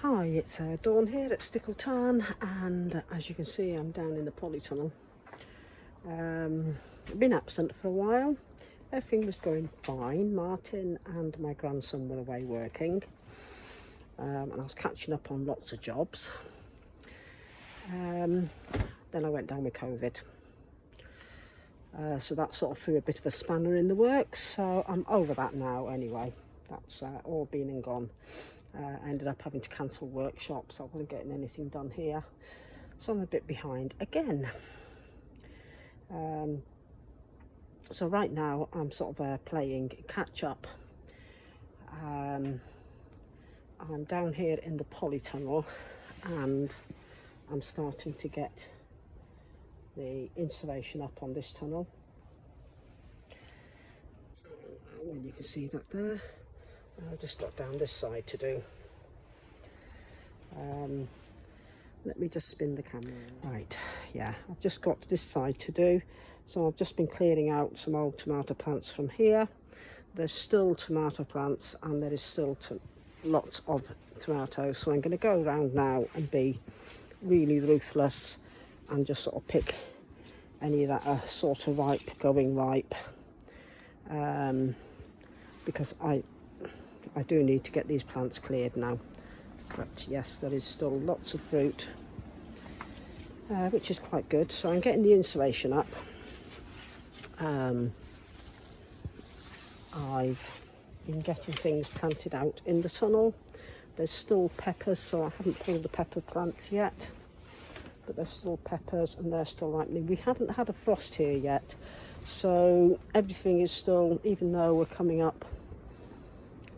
Hi, it's Dawn here at Stickleton, and as you can see I'm down in the polytunnel. I've been absent for a while. Everything was going fine. Martin and my grandson were away working, and I was catching up on lots of jobs. Then I went down with COVID. So that sort of threw a bit of a spanner in the works, so I'm over that now anyway. That's all been and gone. I ended up having to cancel workshops. I wasn't getting anything done here, so I'm a bit behind again. So right now I'm sort of playing catch up. I'm down here in the polytunnel and I'm starting to get the insulation up on this tunnel. And you can see that there. I've just got down this side to do. Let me just spin the camera. Right, yeah, I've just got this side to do. So I've just been clearing out some old tomato plants from here. There's still tomato plants and there is still lots of tomatoes. So I'm going to go around now and be really ruthless and just sort of pick any that are sort of ripe, going ripe. Because I do need to get these plants cleared now. But yes, there is still lots of fruit, which is quite good. So I'm getting the insulation up. I've been getting things planted out in the tunnel. There's still peppers, so I haven't pulled the pepper plants yet. But there's still peppers and they're still ripening. We haven't had a frost here yet, so everything is still, even though we're coming up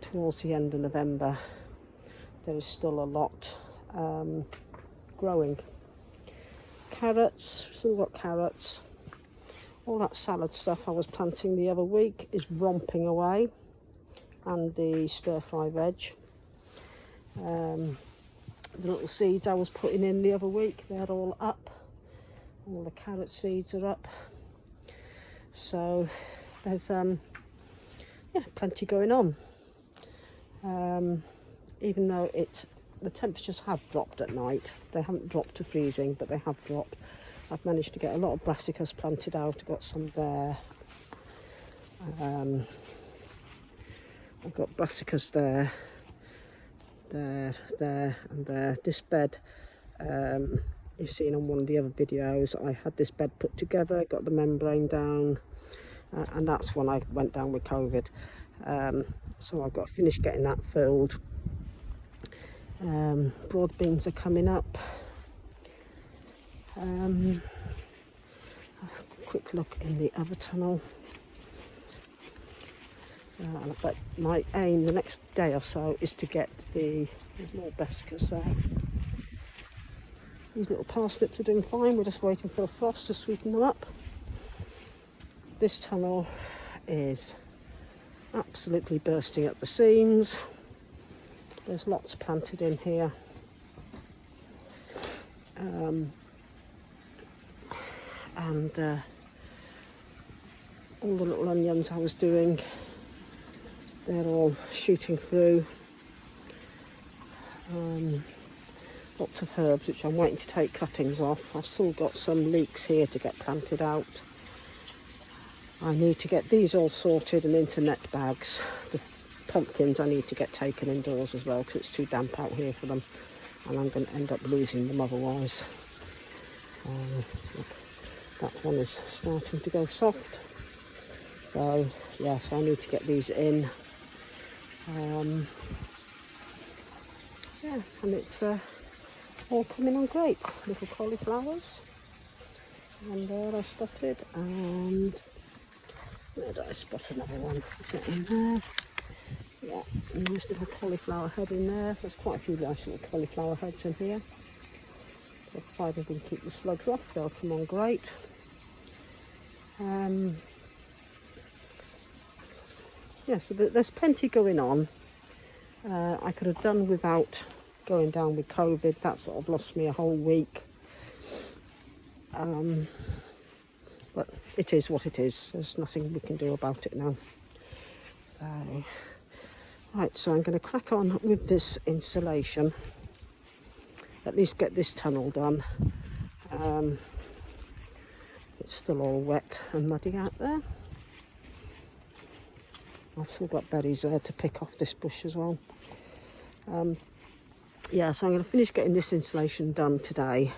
towards the end of November, there is still a lot growing. Carrots, still got carrots. All that salad stuff I was planting the other week is romping away, and the stir-fry veg. The little seeds I was putting in the other week, they're all up. All the carrot seeds are up. So there's plenty going on. Even though the temperatures have dropped at night. They haven't dropped to freezing, but they have dropped. I've managed to get a lot of brassicas planted out. I've got some there. I've got brassicas there, and there. This bed, you've seen on one of the other videos, I had this bed put together, got the membrane down, and that's when I went down with COVID. So I've got to finish getting that filled. Broad beans are coming up. A quick look in the other tunnel. But my aim the next day or so is to get there's more brassicas there. These little parsnips are doing fine. We're just waiting for a frost to sweeten them up. This tunnel is absolutely bursting at the seams. There's lots planted in here. And all the little onions I was doing, they're all shooting through. Lots of herbs which I'm waiting to take cuttings off. I've still got some leeks here to get planted out. I need to get these all sorted and into net bags. The pumpkins I need to get taken indoors as well because it's too damp out here for them, and I'm going to end up losing them otherwise. That one is starting to go soft. So yes, I need to get these in. Yeah, and it's all coming on great. Little cauliflowers. And there I spotted, and where did I spot another one? Is that in there? Yeah, nice little cauliflower head in there. There's quite a few nice little cauliflower heads in here. So provided we can keep the slugs off, they'll come on great. Yeah, so there's plenty going on. I could have done without going down with COVID. That sort of lost me a whole week. But it is what it is. There's nothing we can do about it now. So, right, so I'm going to crack on with this insulation. at least get this tunnel done. It's still all wet and muddy out there. I've still got berries there to pick off this bush as well. Yeah, so I'm going to finish getting this insulation done today,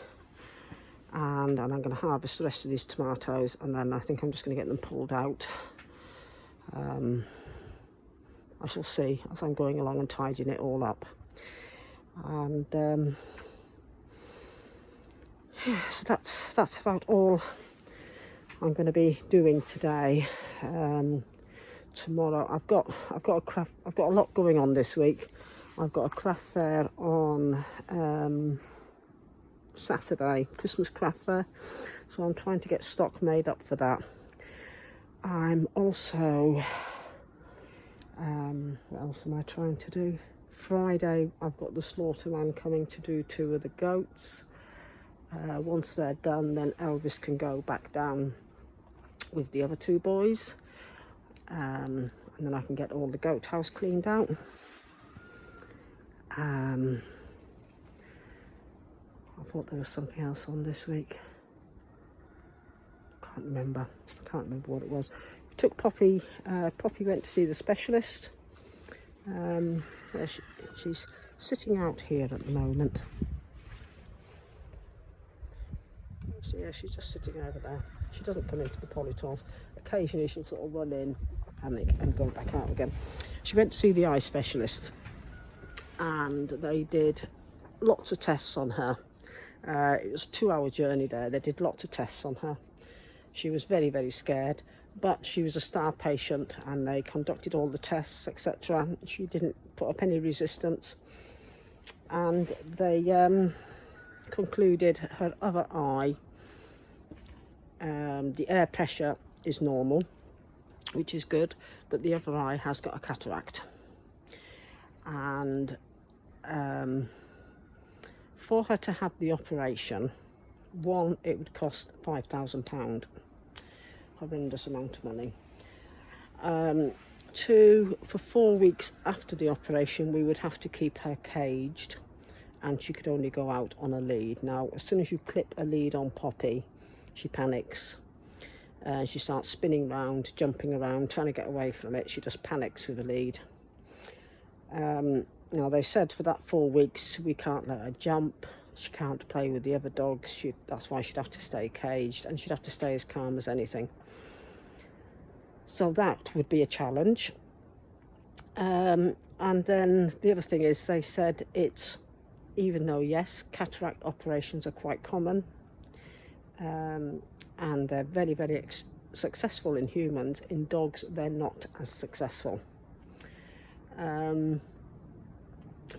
and I'm going to harvest the rest of these tomatoes, and then I think I'm just going to get them pulled out. I shall see as I'm going along and tidying it all up. And yeah, so that's about all I'm going to be doing today. Tomorrow I've got a lot going on this week. I've got a craft fair on Saturday, Christmas craft fair, so I'm trying to get stock made up for that. I'm also what else am I trying to do? Friday I've got the slaughterman coming to do 2 of the goats. Once they're done, then Elvis can go back down with the other 2 boys, and then I can get all the goat house cleaned out. I thought there was something else on this week. Can't remember what it was. We took Poppy. Poppy went to see the specialist. She's sitting out here at the moment. So yeah, she's just sitting over there. She doesn't come into the polytons. Occasionally she'll sort of run in, panic, and go back out again. She went to see the eye specialist, and they did lots of tests on her. It was a 2-hour journey there. They did lots of tests on her. She was very, very scared, but she was a star patient, and they conducted all the tests, etc. She didn't put up any resistance, and they concluded her other eye, the air pressure is normal, which is good, but the other eye has got a cataract. And for her to have the operation, one, it would cost £5,000, horrendous amount of money. 2, for 4 weeks after the operation, we would have to keep her caged, and she could only go out on a lead. Now, as soon as you clip a lead on Poppy, she panics. She starts spinning around, jumping around, trying to get away from it. She just panics with a lead. Now, they said for that 4 weeks, we can't let her jump. She can't play with the other dogs. That's why she'd have to stay caged, and she'd have to stay as calm as anything. So that would be a challenge. And then the other thing is, they said even though, yes, cataract operations are quite common, and they're very, very successful in humans, in dogs they're not as successful.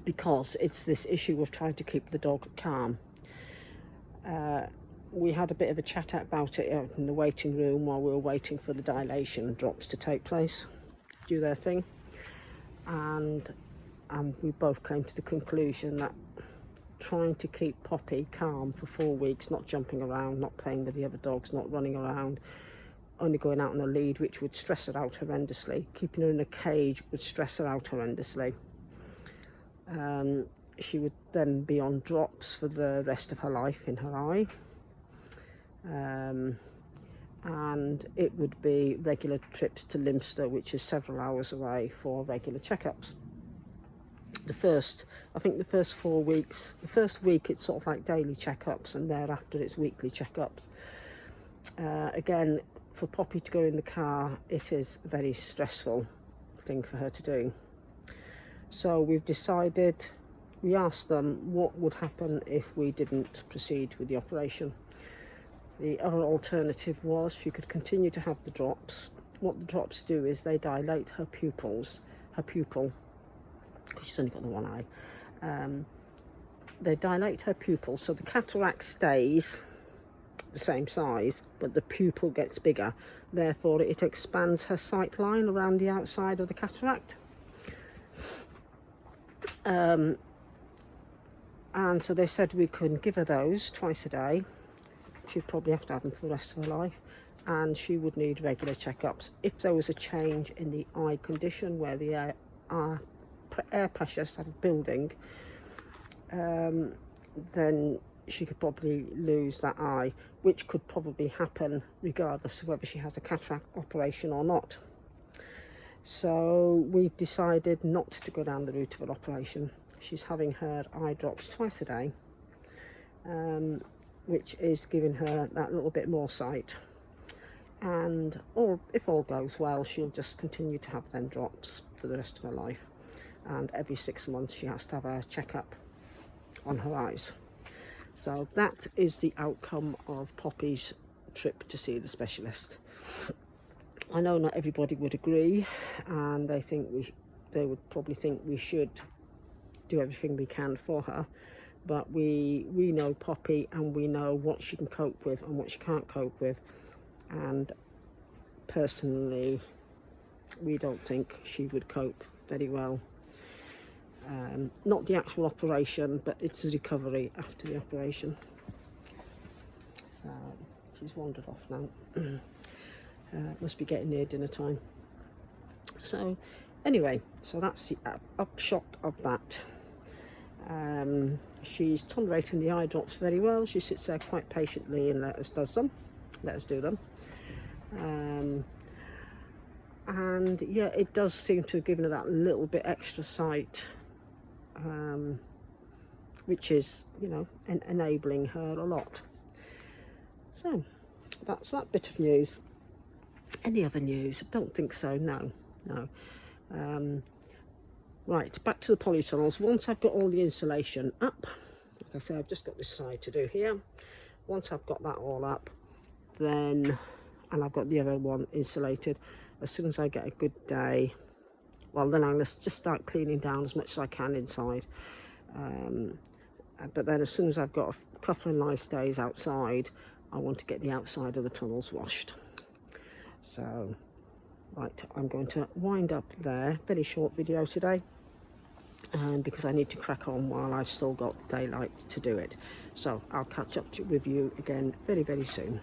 Because it's this issue of trying to keep the dog calm. We had a bit of a chat about it in the waiting room while we were waiting for the dilation drops to take place, do their thing, and we both came to the conclusion that trying to keep Poppy calm for 4 weeks, not jumping around, not playing with the other dogs, not running around, only going out on a lead, which would stress her out horrendously. Keeping her in a cage would stress her out horrendously. She would then be on drops for the rest of her life in her eye, and it would be regular trips to Limster, which is several hours away, for regular checkups. I think the first 4 weeks, the first week it's sort of like daily checkups, and thereafter it's weekly checkups. Again, for Poppy to go in the car, it is a very stressful thing for her to do. So we've decided, we asked them what would happen if we didn't proceed with the operation. The other alternative was she could continue to have the drops. What the drops do is they dilate her pupil, because she's only got the one eye. They dilate her pupil, so the cataract stays the same size, but the pupil gets bigger. Therefore, it expands her sight line around the outside of the cataract. And so they said we could give her those twice a day. She'd probably have to have them for the rest of her life, and she would need regular checkups. If there was a change in the eye condition where the air pressure started building, then she could probably lose that eye, which could probably happen regardless of whether she has a cataract operation or not. So we've decided not to go down the route of an operation. She's having her eye drops twice a day, which is giving her that little bit more sight. And if all goes well, she'll just continue to have them drops for the rest of her life. And every 6 months she has to have a checkup on her eyes. So that is the outcome of Poppy's trip to see the specialist. I know not everybody would agree, and they would probably think we should do everything we can for her, but we know Poppy, and we know what she can cope with and what she can't cope with, and personally we don't think she would cope very well. Not the actual operation, but it's the recovery after the operation. So she's wandered off now. Must be getting near dinner time. So anyway, so that's the upshot of that. She's tolerating the eye drops very well. She sits there quite patiently and let us do them. And yeah, it does seem to have given her that little bit extra sight, which is, you know, enabling her a lot. So that's that bit of news. Any other news? I don't think so. No. Right, back to the polytunnels. Once I've got all the insulation up, like I said, I've just got this side to do here. Once I've got that all up, then, and I've got the other one insulated, as soon as I get a good day, well, then I'm going to just start cleaning down as much as I can inside. But then as soon as I've got a couple of nice days outside, I want to get the outside of the tunnels washed. So, right, I'm going to wind up there. Very short video today, because I need to crack on while I've still got daylight to do it. So I'll catch up with you again very, very soon.